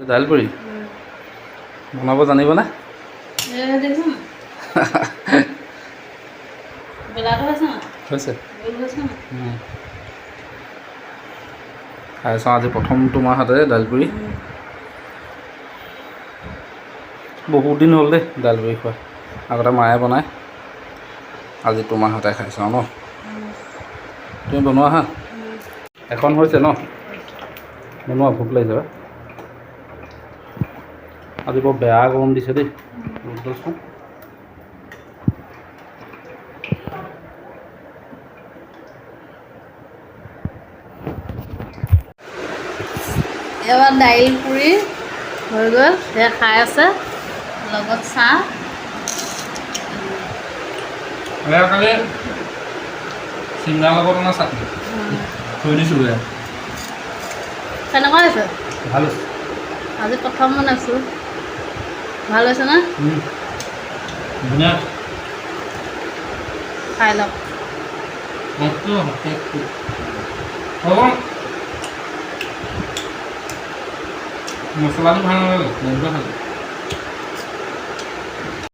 দাইল পুৰি বনাব জানিব না হৈছে খাই চাওঁ আজি প্ৰথম তোমাৰ হাতেৰে দাইল পুৰি বহুত দিন হ'ল দেই দাইল পুৰি খোৱা আগতে মায়ে বনায় আজি তোমাৰ হাতে খাই চাওঁ ন তুমি বনোৱা হা এখন হৈছে ন বনোৱা ভোক লাগিছে বা আজি বৰ বেয়া গৰম দিছে দেই ৰ'দচোন এবাৰ দাইল পুৰি হৈ গ'ল সেয়া খাই আছে লগত চাহ কালি চিংৰাৰ লগত অনা চাটনি থৈ দিছিলোঁ কেনেকুৱা হৈছে ভাল হৈছে আজি প্ৰথম বনাইছোঁ ভাল হৈছে না ধুনীয়া খাই লওক মছলাটো ভাল নালাগে